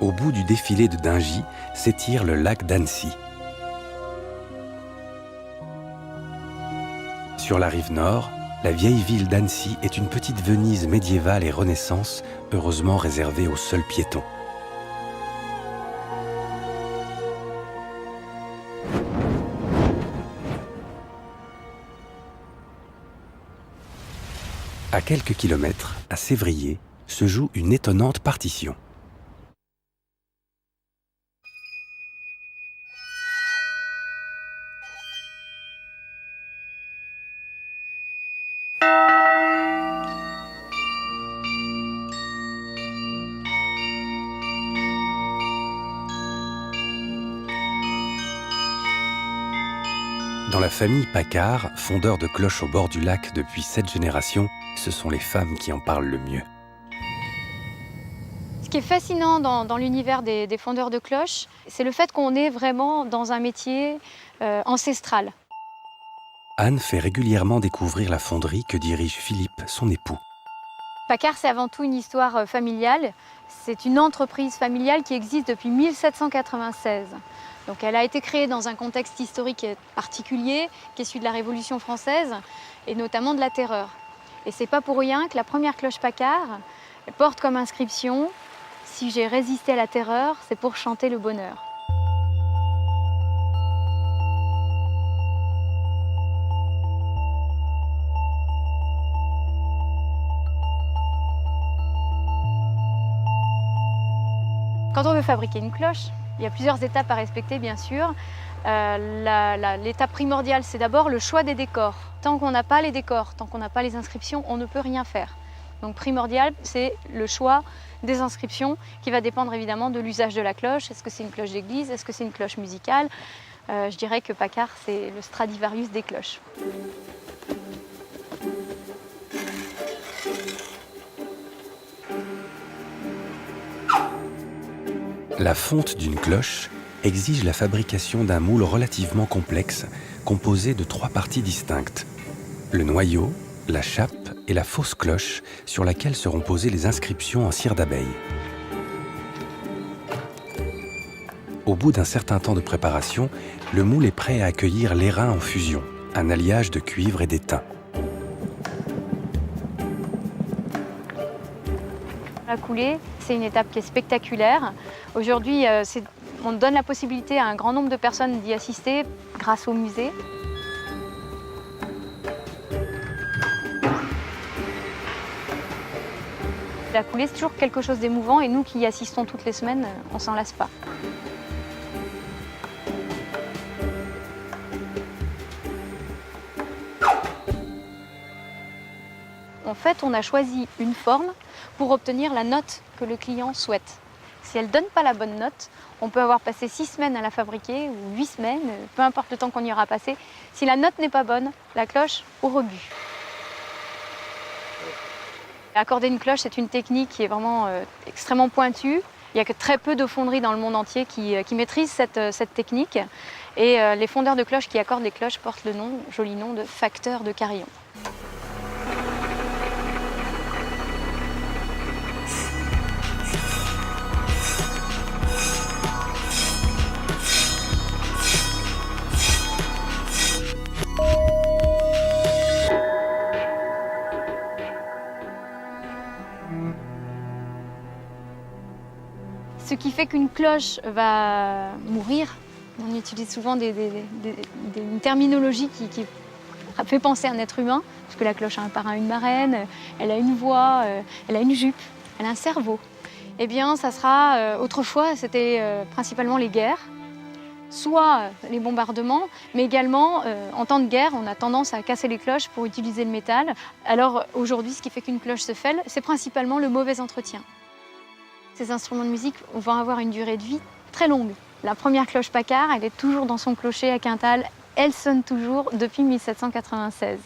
Au bout du défilé de Dingy s'étire le lac d'Annecy. Sur la rive nord, la vieille ville d'Annecy est une petite Venise médiévale et Renaissance, heureusement réservée aux seuls piétons. À quelques kilomètres, à Sévrier, se joue une étonnante partition. Dans la famille Paccard, fondeur de cloches au bord du lac depuis 7 générations, ce sont les femmes qui en parlent le mieux. Ce qui est fascinant dans l'univers des fondeurs de cloches, c'est le fait qu'on est vraiment dans un métier ancestral. Anne fait régulièrement découvrir la fonderie que dirige Philippe, son époux. Paccard, c'est avant tout une histoire familiale. C'est une entreprise familiale qui existe depuis 1796. Donc elle a été créée dans un contexte historique particulier, qui est celui de la Révolution française, et notamment de la Terreur. Et c'est pas pour rien que la première cloche Paccard porte comme inscription « Si j'ai résisté à la terreur, c'est pour chanter le bonheur ». Quand on veut fabriquer une cloche, il y a plusieurs étapes à respecter, bien sûr. L'étape primordiale, c'est d'abord le choix des décors. Tant qu'on n'a pas les décors, tant qu'on n'a pas les inscriptions, on ne peut rien faire. Donc primordial, c'est le choix des inscriptions qui va dépendre évidemment de l'usage de la cloche. Est-ce que c'est une cloche d'église? Est-ce que c'est une cloche musicale? Je dirais que Paccard, c'est le Stradivarius des cloches. La fonte d'une cloche exige la fabrication d'un moule relativement complexe, composé de 3 parties distinctes. Le noyau, la chape et la fausse cloche sur laquelle seront posées les inscriptions en cire d'abeille. Au bout d'un certain temps de préparation, le moule est prêt à accueillir l'airain en fusion, un alliage de cuivre et d'étain. La coulée, c'est une étape qui est spectaculaire. Aujourd'hui, on donne la possibilité à un grand nombre de personnes d'y assister grâce au musée. La coulée, c'est toujours quelque chose d'émouvant et nous qui y assistons toutes les semaines, on s'en lasse pas. En fait, on a choisi une forme pour obtenir la note que le client souhaite. Si elle ne donne pas la bonne note, on peut avoir passé 6 semaines à la fabriquer ou 8 semaines, peu importe le temps qu'on y aura passé. Si la note n'est pas bonne, la cloche au rebut. Accorder une cloche, c'est une technique qui est vraiment extrêmement pointue. Il n'y a que très peu de fonderies dans le monde entier qui maîtrisent cette technique. Et les fondeurs de cloches qui accordent les cloches portent le joli nom de facteurs de carillon. Ce qui fait qu'une cloche va mourir, on utilise souvent une terminologie qui fait penser à un être humain, parce que la cloche a un parrain, une marraine, elle a une voix, elle a une jupe, elle a un cerveau. Eh bien, ça sera, autrefois, c'était principalement les guerres, soit les bombardements, mais également, en temps de guerre, on a tendance à casser les cloches pour utiliser le métal. Alors aujourd'hui, ce qui fait qu'une cloche se fêle, c'est principalement le mauvais entretien. Ces instruments de musique vont avoir une durée de vie très longue. La première cloche Paccard, elle est toujours dans son clocher à Quintal. Elle sonne toujours depuis 1796.